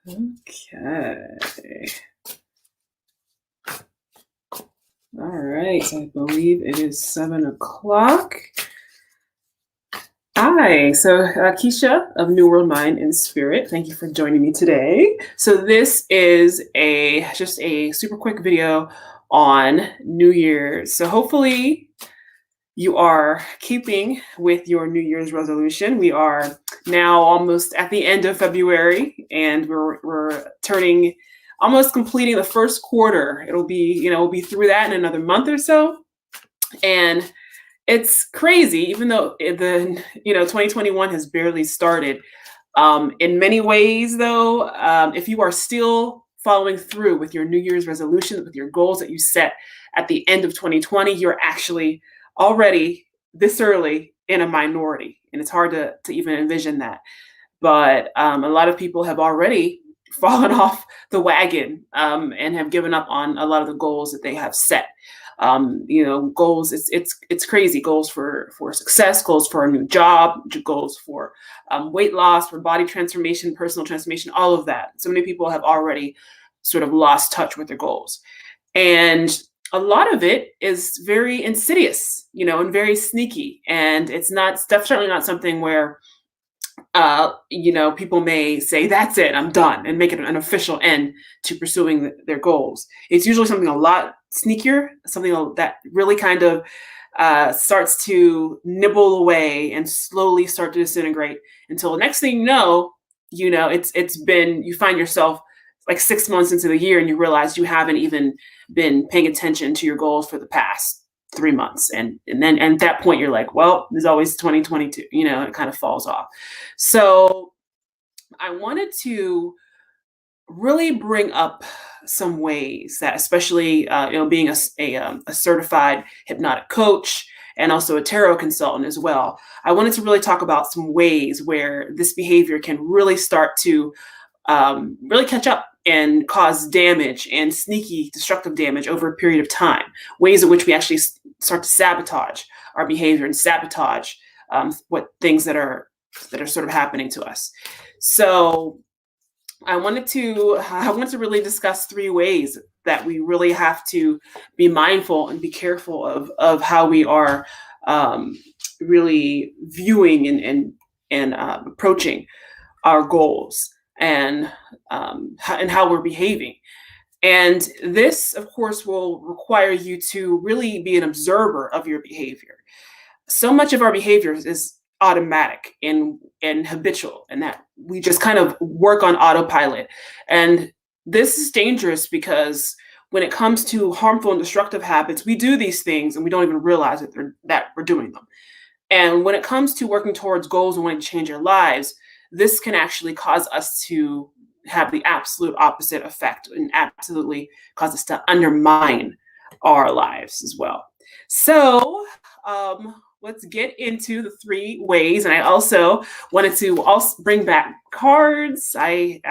Okay. All right. I believe it is 7 o'clock. Hi. So, Keisha of New World Mind and Spirit. Thank you for joining me today. So, this is just a super quick video on New Year's. So, hopefully, you are keeping with your New Year's resolution. We are now almost at the end of February, and we're turning almost completing the first quarter. It'll be we'll be through that in another month or so, and it's crazy. Even though the 2021 has barely started, in many ways, though, if you are still following through with your New Year's resolution, with your goals that you set at the end of 2020, you're actually already this early in a minority. And it's hard to even envision that. But a lot of people have already fallen off the wagon and have given up on a lot of the goals that they have set. Goals, it's crazy. Goals for success, goals for a new job, goals for weight loss, for body transformation, personal transformation, all of that. So many people have already sort of lost touch with their goals. And a lot of it is very insidious, and very sneaky. And it's definitely not something where people may say, that's it, I'm done, and make it an official end to pursuing their goals. It's usually something a lot sneakier, something that really kind of starts to nibble away and slowly start to disintegrate until the next thing you find yourself like 6 months into the year and you realize you haven't even been paying attention to your goals for the past 3 months. And then at that point you're like, well, there's always 2022, it kind of falls off. So I wanted to really bring up some ways that, especially, being a certified hypnotic coach and also a tarot consultant as well, I wanted to really talk about some ways where this behavior can really start to really catch up and cause damage and sneaky destructive damage over a period of time. Ways in which we actually start to sabotage our behavior and sabotage what things that are sort of happening to us. So I wanted to really discuss 3 ways that we really have to be mindful and be careful of how we are really viewing and approaching our goals and how we're behaving. And this, of course, will require you to really be an observer of your behavior. So much of our behavior is automatic and habitual, and that we just kind of work on autopilot. And this is dangerous because when it comes to harmful and destructive habits, we do these things and we don't even realize that we're doing them. And when it comes to working towards goals and wanting to change our lives, this can actually cause us to have the absolute opposite effect and absolutely cause us to undermine our lives as well. So let's get into the 3 ways. And I also wanted to bring back cards. I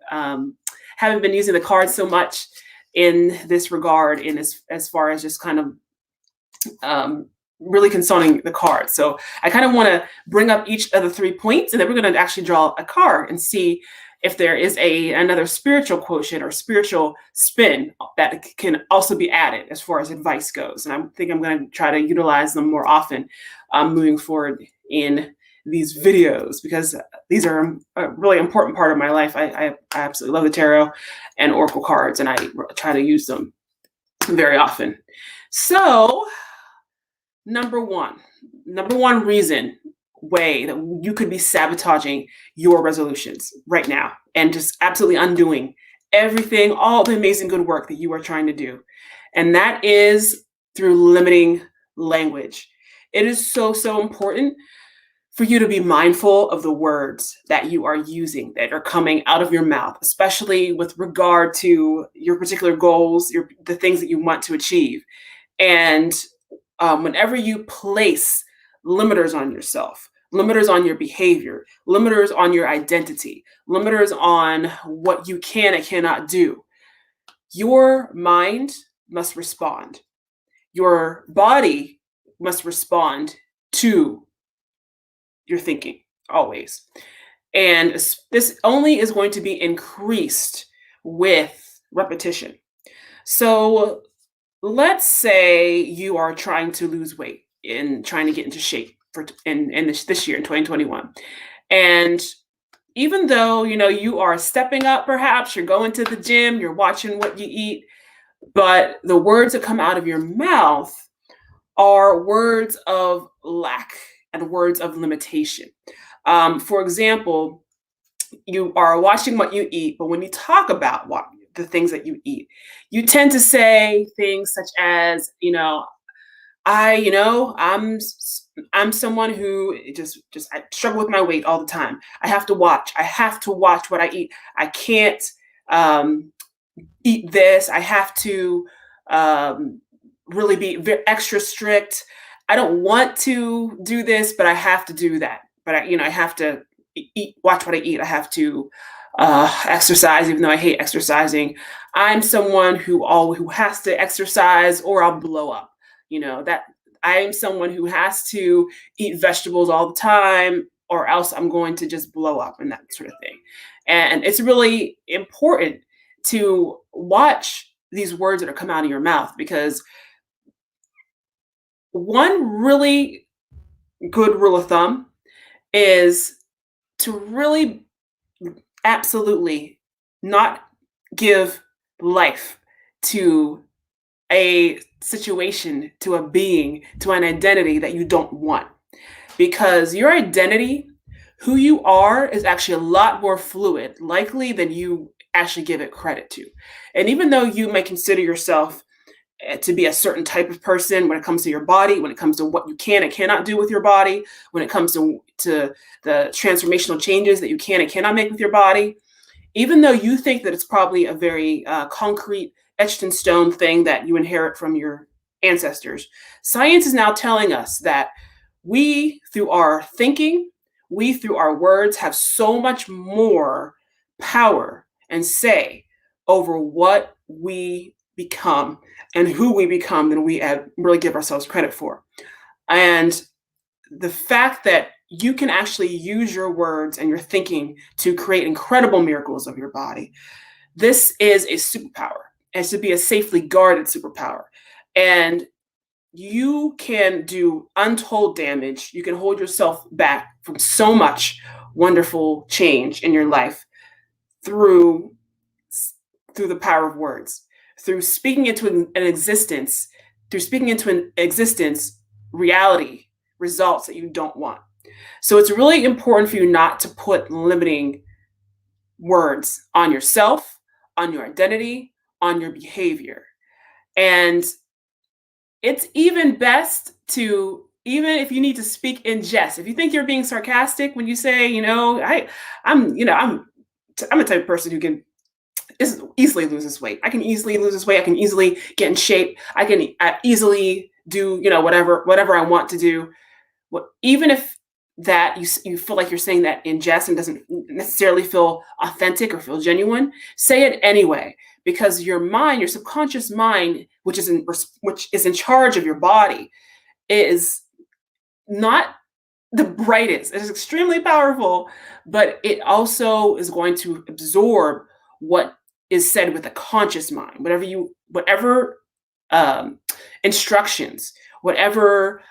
haven't been using the cards so much in this regard, in as far as just kind of really concerning the cards. So I kind of want to bring up each of the 3 points, and then we're going to actually draw a card and see if there is another spiritual quotient or spiritual spin that can also be added as far as advice goes. And I think I'm going to try to utilize them more often moving forward in these videos, because these are a really important part of my life. I absolutely love the tarot and oracle cards, and I try to use them very often. So number one way that you could be sabotaging your resolutions right now and just absolutely undoing everything, all the amazing good work that you are trying to do. And that is through limiting language. It is so important for you to be mindful of the words that you are using, that are coming out of your mouth, especially with regard to your particular goals, the things that you want to achieve. And whenever you place limiters on yourself, limiters on your behavior, limiters on your identity, limiters on what you can and cannot do, your mind must respond. Your body must respond to your thinking, always. And this only is going to be increased with repetition. So let's say you are trying to lose weight and trying to get into shape in this year in 2021. And even though you are stepping up, perhaps you're going to the gym, you're watching what you eat, but the words that come out of your mouth are words of lack and words of limitation. For example, you are watching what you eat, but when you talk about what the things that you eat, you tend to say things such as, I'm someone who just I struggle with my weight all the time. I have to watch. I have to watch what I eat. I can't um, eat this. I have to really be extra strict. I don't want to do this, but I have to do that. But I have to eat, watch what I eat. I have to exercise, even though I hate exercising. I'm someone who has to exercise, or I'll blow up. That I am someone who has to eat vegetables all the time, or else I'm going to just blow up, and that sort of thing. And it's really important to watch these words that are come out of your mouth, because one really good rule of thumb is to really absolutely not give life to a situation, to a being, to an identity that you don't want. Because your identity, who you are, is actually a lot more fluid, likely, than you actually give it credit to. And even though you may consider yourself to be a certain type of person when it comes to your body, when it comes to what you can and cannot do with your body, when it comes to the transformational changes that you can and cannot make with your body, even though you think that it's probably a very concrete, etched in stone thing that you inherit from your ancestors, science is now telling us that we, through our thinking, we, through our words, have so much more power and say over what we become and who we become than we really give ourselves credit for. And the fact that you can actually use your words and your thinking to create incredible miracles of your body, this is a superpower. And should be a safely guarded superpower. And you can do untold damage. You can hold yourself back from so much wonderful change in your life through the power of words, through speaking into an existence, reality, results that you don't want. So it's really important for you not to put limiting words on yourself, on your identity, on your behavior. And it's even best to, even if you need to speak in jest, if you think you're being sarcastic when you say, I'm a type of person who can easily lose this weight. I can easily lose this weight. I can easily get in shape. I can easily do, whatever I want to do. Even if that you feel like you're saying that in jest and doesn't necessarily feel authentic or feel genuine, say it anyway, because your mind, your subconscious mind, which is in charge of your body, is not the brightest. It is extremely powerful, but it also is going to absorb what is said with a conscious mind. Whatever instructions, whatever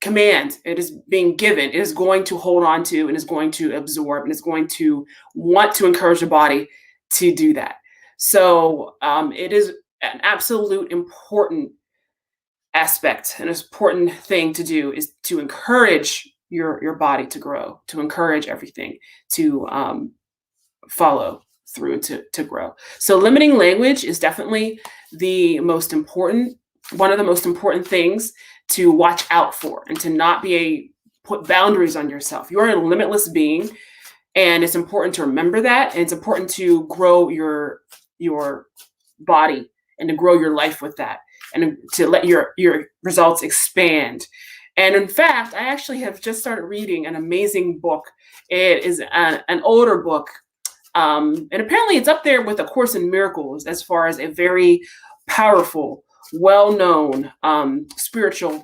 command it is being given, it is going to hold on to and is going to absorb and is going to want to encourage the body to do that. So it is an absolute important aspect, an important thing to do, is to encourage your body to grow, to encourage everything to follow through to grow. So limiting language is definitely one of the most important things to watch out for, and to not put boundaries on yourself. You're a limitless being, and it's important to remember that, and it's important to grow your body and to grow your life with that, and to let your results expand. And in fact, I actually have just started reading an amazing book. It is an older book, and apparently it's up there with A Course in Miracles as far as a very powerful, well-known spiritual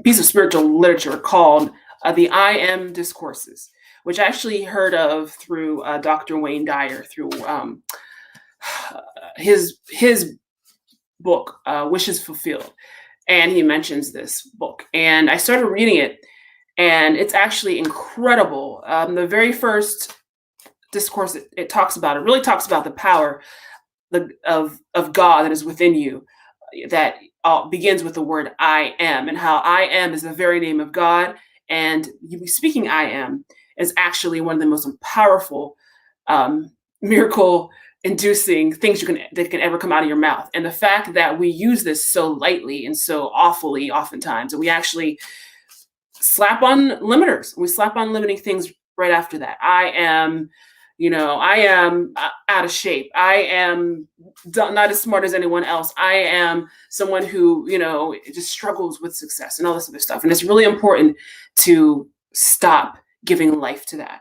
piece of spiritual literature called the Am Discourses, which I actually heard of through Dr. Wayne Dyer, through his book, Wishes Fulfilled. And he mentions this book. And I started reading it, and it's actually incredible. The very first discourse it talks about, it really talks about the power of God that is within you, that begins with the word I am, and how I am is the very name of God. And you speaking I am is actually one of the most powerful miracle inducing things that can ever come out of your mouth. And the fact that we use this so lightly and so awfully oftentimes, and we actually slap on limiters, we slap on limiting things right after that. I am, I am out of shape. I am not as smart as anyone else. I am someone who, just struggles with success and all this other stuff. And it's really important to stop giving life to that.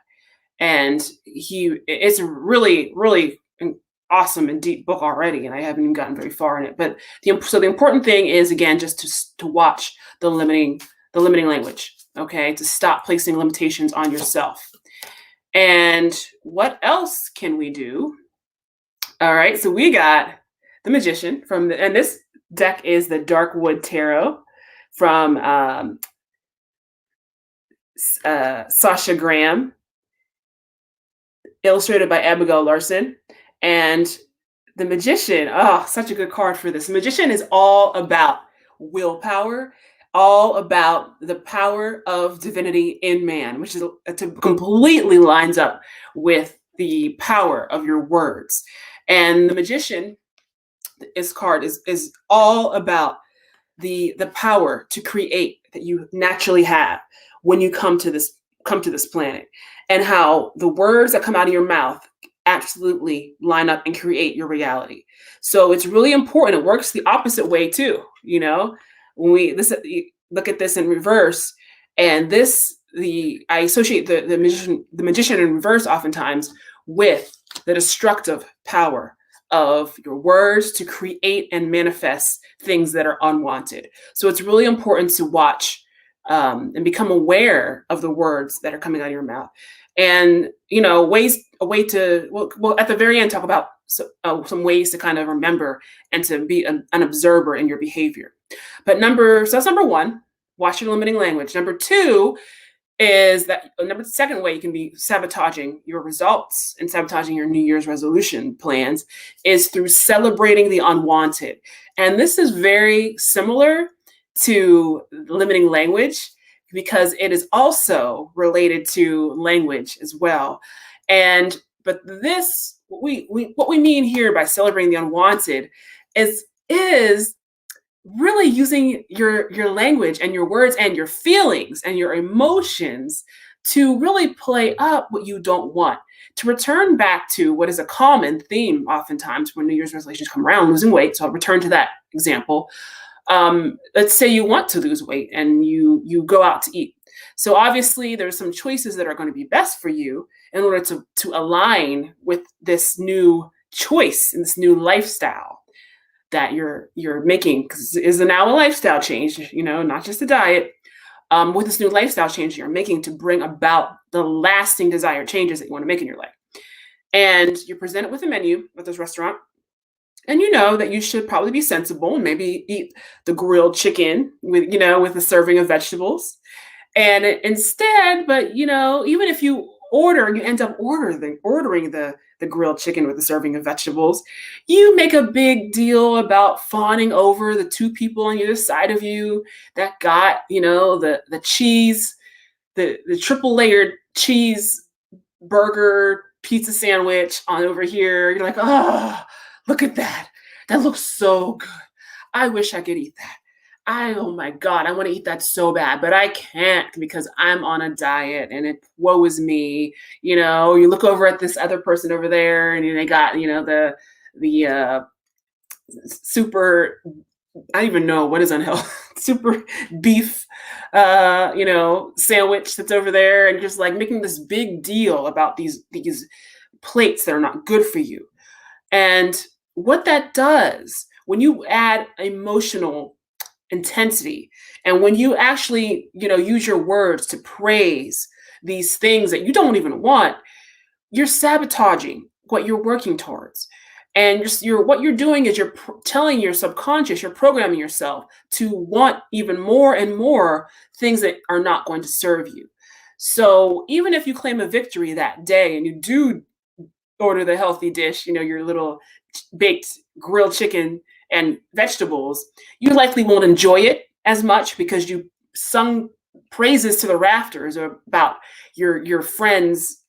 And it's a really, really an awesome and deep book already, and I haven't even gotten very far in it. But the important thing is, again, just to watch the limiting language, okay? To stop placing limitations on yourself. And what else can we do? All right, so we got the Magician and this deck is the Darkwood Tarot from Sasha Graham, illustrated by Abigail Larson. And the Magician, such a good card for this. The Magician is all about willpower, all about the power of divinity in man, which is completely lines up with the power of your words. And the Magician, this card is all about the power to create that you naturally have when you come to this planet, and how the words that come out of your mouth absolutely line up and create your reality. So it's really important. It works the opposite way too. When we look at this in reverse, and I associate the magician in reverse oftentimes with the destructive power of your words to create and manifest things that are unwanted. So it's really important to watch and become aware of the words that are coming out of your mouth. And, a way to, well, at the very end, talk about some ways to kind of remember and to be an observer in your behavior. But so that's number one, watch your limiting language. Number two is that the second way you can be sabotaging your results and sabotaging your New Year's resolution plans is through celebrating the unwanted. And this is very similar to limiting language, because it is also related to language as well. But what we mean here by celebrating the unwanted is really using your language and your words and your feelings and your emotions to really play up what you don't want, to return back to what is a common theme oftentimes when New Year's resolutions come around, losing weight. So I'll return to that example. Let's say you want to lose weight and you go out to eat. So obviously there's some choices that are going to be best for you in order to align with this new choice and this new lifestyle that you're making, because it is now a lifestyle change, not just a diet. With this new lifestyle change you're making to bring about the lasting desired changes that you want to make in your life. And you're presented with a menu at this restaurant, and you know that you should probably be sensible and maybe eat the grilled chicken with a serving of vegetables. And even if you end up ordering the grilled chicken with a serving of vegetables, you make a big deal about fawning over the two people on either side of you that got, the cheese, the triple layered cheese burger pizza sandwich on over here. You're like, oh, look at that. That looks so good. I wish I could eat that. Oh my God, I want to eat that so bad, but I can't because I'm on a diet and woe is me. You look over at this other person over there and they got, the super, I don't even know what is unhealthy, super beef, sandwich that's over there, and just like making this big deal about these plates that are not good for you. And what that does, when you add emotional intensity. And when you actually, use your words to praise these things that you don't even want, you're sabotaging what you're working towards. And what you're doing is you're telling your subconscious, you're programming yourself to want even more and more things that are not going to serve you. So even if you claim a victory that day and you do order the healthy dish, your little baked grilled chicken and vegetables, you likely won't enjoy it as much because you sung praises to the rafters about your friend's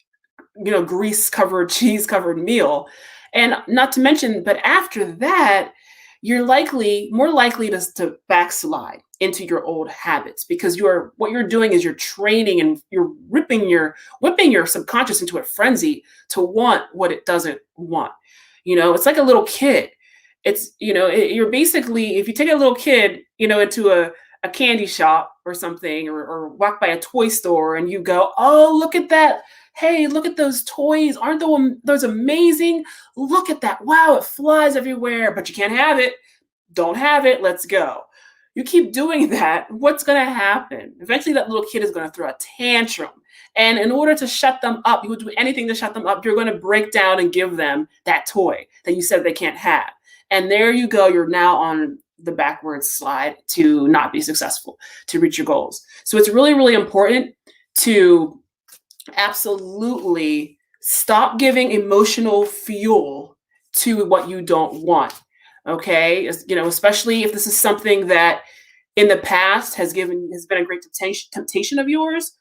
grease covered, cheese covered meal. And not to mention, but after that, you're more likely to backslide into your old habits, because what you're doing is you're training and you're whipping your subconscious into a frenzy to want what it doesn't want. It's like a little kid. It's, you're basically, if you take a little kid, into a candy shop or something, or walk by a toy store and you go, oh, look at that. Hey, look at those toys. Aren't those amazing? Look at that. Wow, it flies everywhere, but you can't have it. Don't have it. Let's go. You keep doing that, what's going to happen? Eventually, that little kid is going to throw a tantrum. And in order to shut them up, you will do anything to shut them up. You're going to break down and give them that toy that you said they can't have. And there you go. You're now on the backwards slide to not be successful, to reach your goals. So it's really, really important to absolutely stop giving emotional fuel to what you don't want. Okay, especially if this is something that in the past has been a great temptation of yours.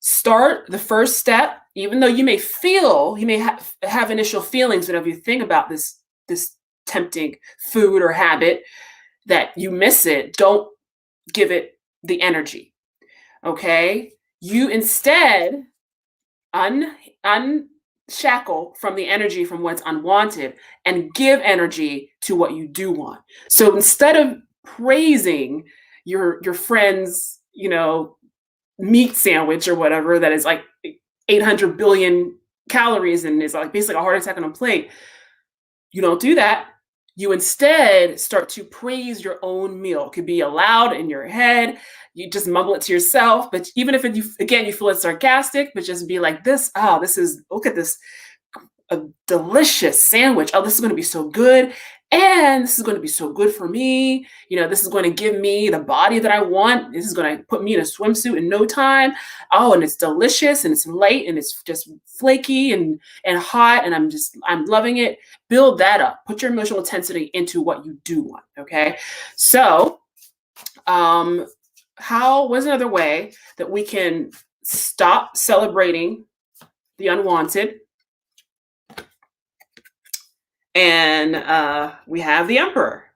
Start the first step, even though you may have initial feelings whenever you think about this tempting food or habit, that you miss it. Don't give it the energy. Okay, you instead unshackle from the energy from what's unwanted and give energy to what you do want. So instead of praising your friend's, meat sandwich or whatever that is like 800 billion calories and is like basically a heart attack on a plate, you don't do that. You instead start to praise your own meal. It could be aloud in your head. You just mumble it to yourself. But even if you feel it's sarcastic, but just be like look at this, a delicious sandwich. Oh, this is going to be so good. And this is going to be so good for me. This is going to give me the body that I want. This is going to put me in a swimsuit in no time. Oh, and it's delicious and it's light and it's just flaky and hot. And I'm loving it. Build that up. Put your emotional intensity into what you do want. Okay. So, what's another way that we can stop celebrating the unwanted? And we have the Emperor.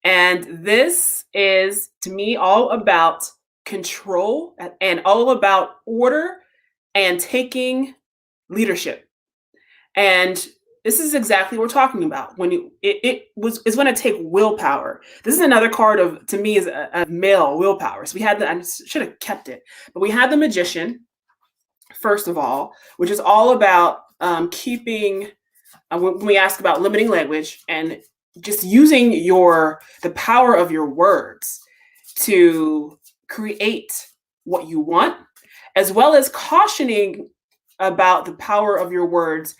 And this is, to me, all about control and all about order and taking leadership. And this is exactly what we're talking about. When it's going to take willpower. This is another card to me, is a male willpower. So I should have kept it, but we had the Magician, first of all, which is all about keeping. When we ask about limiting language and just using the power of your words to create what you want, as well as cautioning about the power of your words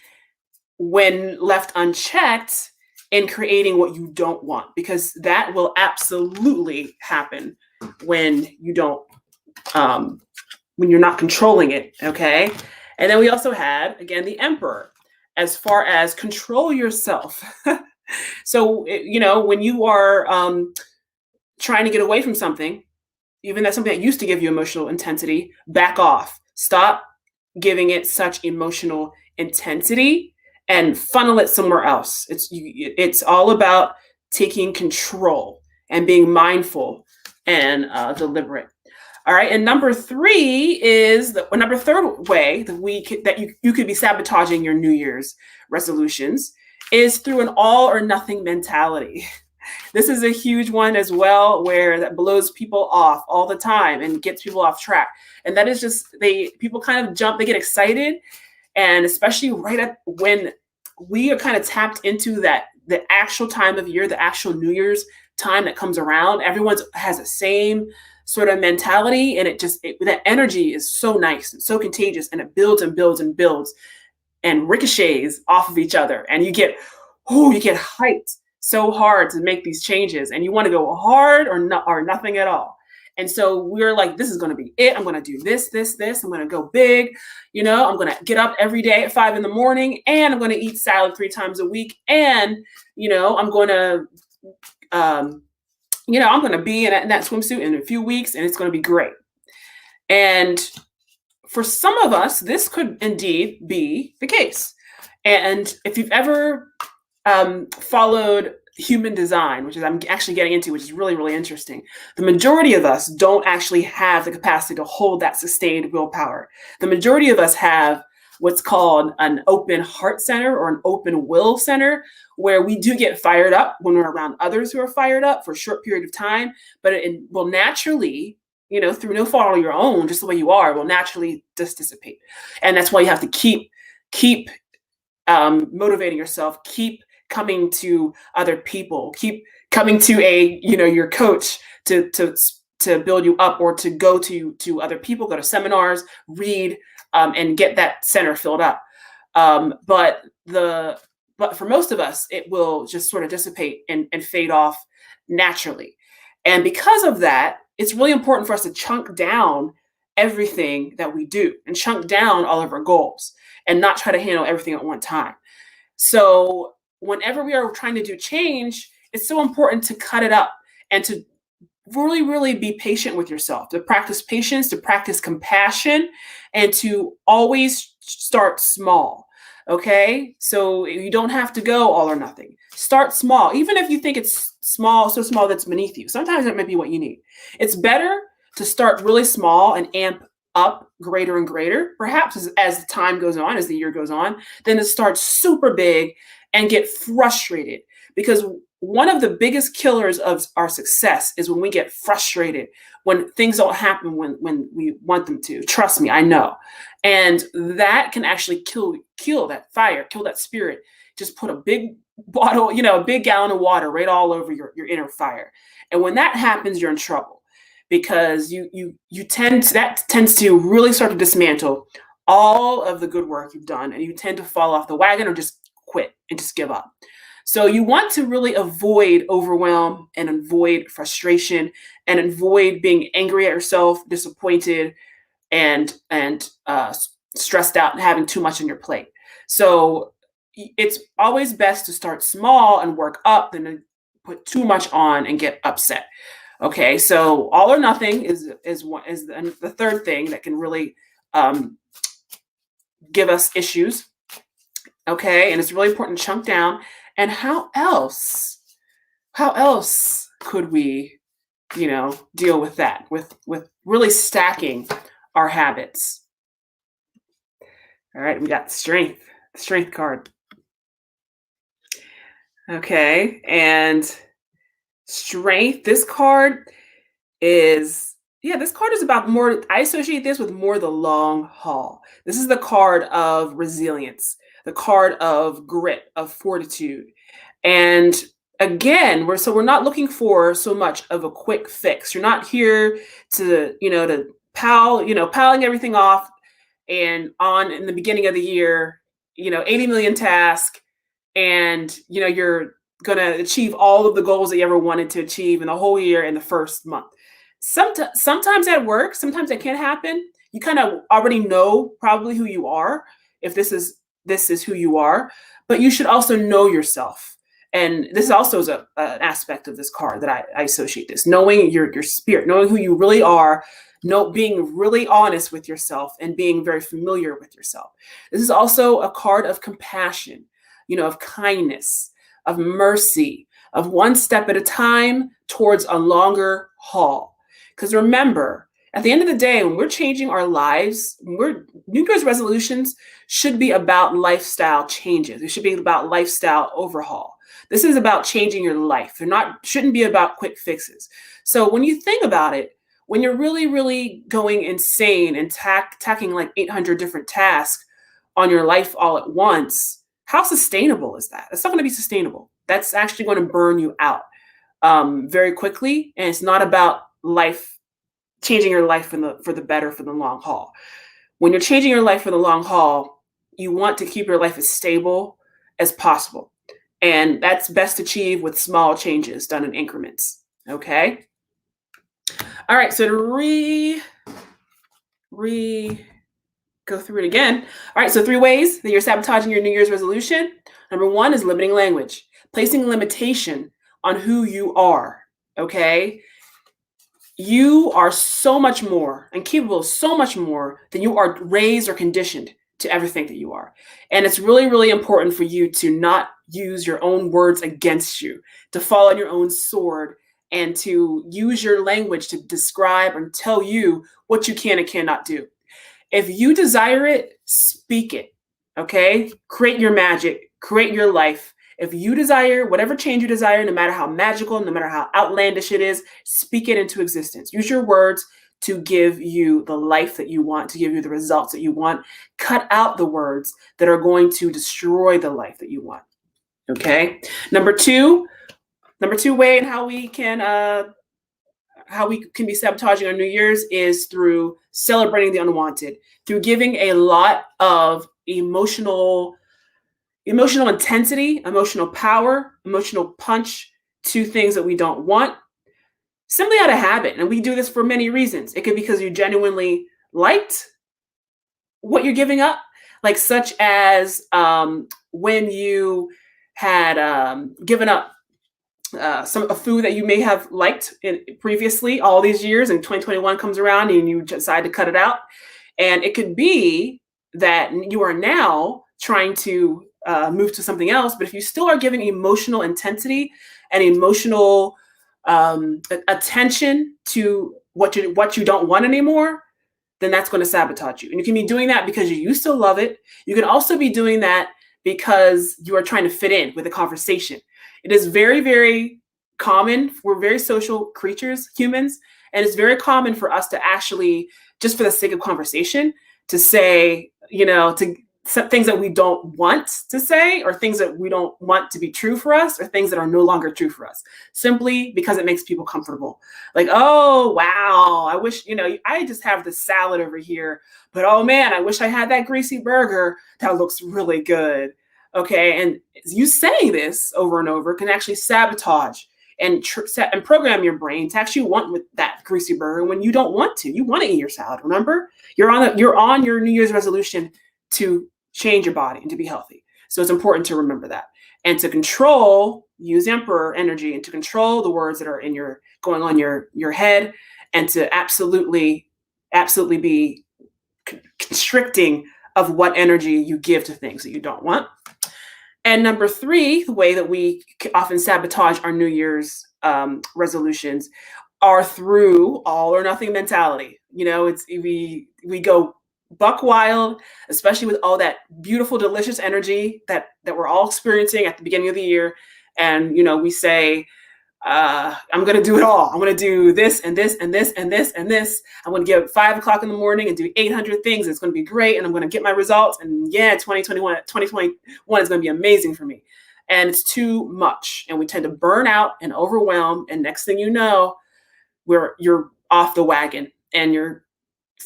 when left unchecked in creating what you don't want, because that will absolutely happen when you don't, when you're not controlling it. Okay. And then we also had, again, the Emperor, as far as control yourself. So, when you are trying to get away from something, even that's something that used to give you emotional intensity, back off. Stop giving it such emotional intensity and funnel it somewhere else. It's all about taking control and being mindful and deliberate. All right, and number three is number third way that you could be sabotaging your New Year's resolutions is through an all or nothing mentality. This is a huge one as well, where that blows people off all the time and gets people off track. And that is just people kind of jump, they get excited, and especially when we are kind of tapped into the actual time of year, the actual New Year's time that comes around, everyone has the same sort of mentality, and that energy is so nice and so contagious, and it builds and builds and builds and ricochets off of each other, and you get hyped so hard to make these changes, and you want to go hard or not or nothing at all. And so we're like, this is going to be it. I'm going to do this. I'm going to go big. I'm going to get up every day at 5 a.m, and I'm going to eat salad 3 times a week. And, I'm going to, I'm going to be in that swimsuit in a few weeks, and it's going to be great. And for some of us, this could indeed be the case. And if you've ever followed human design, which is I'm actually getting into, which is really, really interesting, the majority of us don't actually have the capacity to hold that sustained willpower. The majority of us have what's called an open heart center or an open will center, where we do get fired up when we're around others who are fired up for a short period of time, but it will naturally, through no fault of your own, just the way you are, will naturally just dissipate. And that's why you have to keep motivating yourself, keep coming to other people, keep coming to your coach to build you up, or to go to other people, go to seminars, read, and get that center filled up. But for most of us, it will just sort of dissipate and fade off naturally. And because of that, it's really important for us to chunk down everything that we do and chunk down all of our goals and not try to handle everything at one time. So whenever we are trying to do change, it's so important to cut it up and to really, really be patient with yourself, to practice patience, to practice compassion, and to always start small. Okay? So you don't have to go all or nothing. Start small, even if you think it's small, so small that's beneath you. Sometimes that might be what you need. It's better to start really small and amp up greater and greater, perhaps as time goes on, as the year goes on, than to start super big and get frustrated. Because one of the biggest killers of our success is when we get frustrated, when things don't happen when we want them to. Trust me, I know. And that can actually kill that fire, kill that spirit. Just put a big bottle, a big gallon of water right all over your inner fire. And when that happens, you're in trouble, because that tends to really start to dismantle all of the good work you've done, and you tend to fall off the wagon or just quit and just give up. So you want to really avoid overwhelm and avoid frustration and avoid being angry at yourself, disappointed, and stressed out and having too much on your plate. So it's always best to start small and work up than to put too much on and get upset. Okay, so all or nothing is the third thing that can really give us issues. Okay, and it's really important to chunk down. And how else could we, deal with that, with really stacking our habits? All right, we got the strength card. Okay, and strength, this card is about more, I associate this with more the long haul. This is the card of resilience, the card of grit, of fortitude. And again, we're not looking for so much of a quick fix. You're not here to piling everything off and on in the beginning of the year, 80 million tasks, and you're gonna achieve all of the goals that you ever wanted to achieve in the whole year in the first month. Sometimes that works, sometimes that can happen. You kind of already know probably who you are, if this is who you are, but you should also know yourself. And this also is an aspect of this card that I associate this, knowing your spirit, knowing who you really are, being really honest with yourself and being very familiar with yourself. This is also a card of compassion, of kindness, of mercy, of one step at a time towards a longer haul. Because remember, at the end of the day, when we're changing our lives, New Year's resolutions should be about lifestyle changes. It should be about lifestyle overhaul. This is about changing your life. Shouldn't be about quick fixes. So when you think about it, when you're really, really going insane and tacking like 800 different tasks on your life all at once, how sustainable is that? It's not going to be sustainable. That's actually going to burn you out. very quickly, and it's not about life changing your life for the better for the long haul. When you're changing your life for the long haul, you want to keep your life as stable as possible. And that's best achieved with small changes done in increments. Okay. All right. So to go through it again. All right. So 3 ways that you're sabotaging your New Year's resolution. Number 1 is limiting language, placing limitation on who you are. Okay. You are so much more and capable of so much more than you are raised or conditioned to ever think that you are. And it's really, really important for you to not use your own words against you, to fall on your own sword, and to use your language to describe and tell you what you can and cannot do. If you desire it, speak it. Okay? Create your magic, create your life. If you desire whatever change you desire, no matter how magical, no matter how outlandish it is, speak it into existence. Use your words to give you the life that you want, to give you the results that you want. Cut out the words that are going to destroy the life that you want. Okay. Number two way in how we can be sabotaging our New Year's is through celebrating the unwanted, through giving a lot of emotional intensity, emotional power, emotional punch to things that we don't want, simply out of habit. And we do this for many reasons. It could be because you genuinely liked what you're giving up, like such as when you had given up a food that you may have liked previously all these years, and 2021 comes around and you decide to cut it out. And it could be that you are now trying to move to something else, but if you still are giving emotional intensity and emotional attention to what you don't want anymore, then that's going to sabotage you. And you can be doing that because you used to love it. You can also be doing that because you are trying to fit in with a conversation. It is very, very common. We're very social creatures, humans, and it's very common for us to actually, just for the sake of conversation, to say, to some things that we don't want to say, or things that we don't want to be true for us, or things that are no longer true for us, simply because it makes people comfortable. Like, oh, wow, I wish, I just have the salad over here, but oh man, I wish I had that greasy burger. That looks really good. Okay. And you saying this over and over can actually sabotage and program your brain to actually want with that greasy burger when you don't want to. You want to eat your salad. Remember, you're on your New Year's resolution to change your body and to be healthy. So it's important to remember that, and to use Emperor energy, and to control the words that are going on your head, and to absolutely be constricting of what energy you give to things that you don't want. And number 3, the way that we often sabotage our New Year's resolutions are through all or nothing mentality. We go buck wild, especially with all that beautiful, delicious energy that we're all experiencing at the beginning of the year. And, we say, I'm going to do it all. I'm going to do this and this and this and this and this. I'm going to get up at 5 o'clock in the morning and do 800 things. It's going to be great. And I'm going to get my results. And yeah, 2021 is going to be amazing for me. And it's too much. And we tend to burn out and overwhelm. And next thing you know, you're off the wagon and you're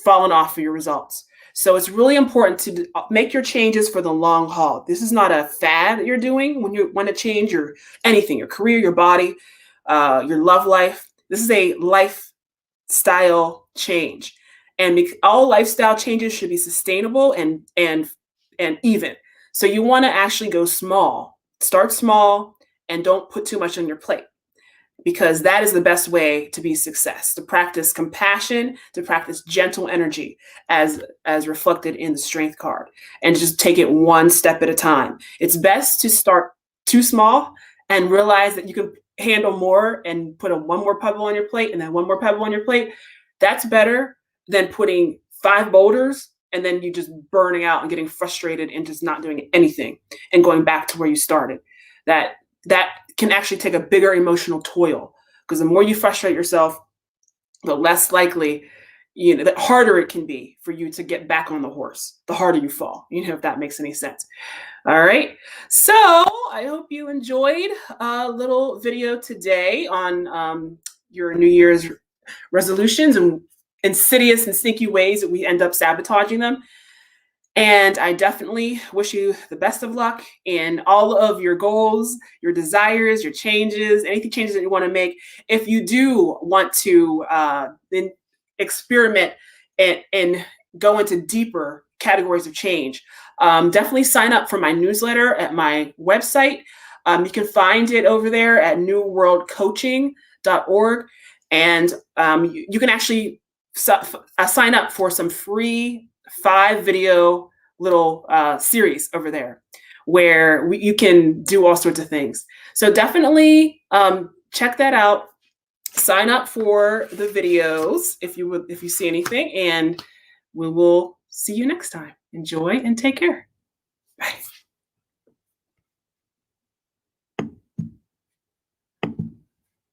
falling off for your results. So it's really important to make your changes for the long haul. This is not a fad that you're doing when you want to change your career, your body, your love life. This is a lifestyle change, and all lifestyle changes should be sustainable and even. So you want to actually go small, start small, and don't put too much on your plate, because that is the best way to be success, to practice compassion, to practice gentle energy as reflected in the strength card, and just take it one step at a time. It's best to start too small and realize that you can handle more and put one more pebble on your plate and then one more pebble on your plate. That's better than putting 5 boulders and then you just burning out and getting frustrated and just not doing anything and going back to where you started. That can actually take a bigger emotional toil, because the more you frustrate yourself, the less likely the harder it can be for you to get back on the horse, the harder you fall, if that makes any sense. All right. So I hope you enjoyed a little video today on your New Year's resolutions and insidious and sneaky ways that we end up sabotaging them. And I definitely wish you the best of luck in all of your goals, your desires, your changes, anything changes that you want to make. If you do want to then experiment and go into deeper categories of change, definitely sign up for my newsletter at my website. You can find it over there at newworldcoaching.org. And you can actually sign up for some free 5-video little series over there where you can do all sorts of things. So definitely check that out. Sign up for the videos if you see anything, and we will see you next time. Enjoy and take care.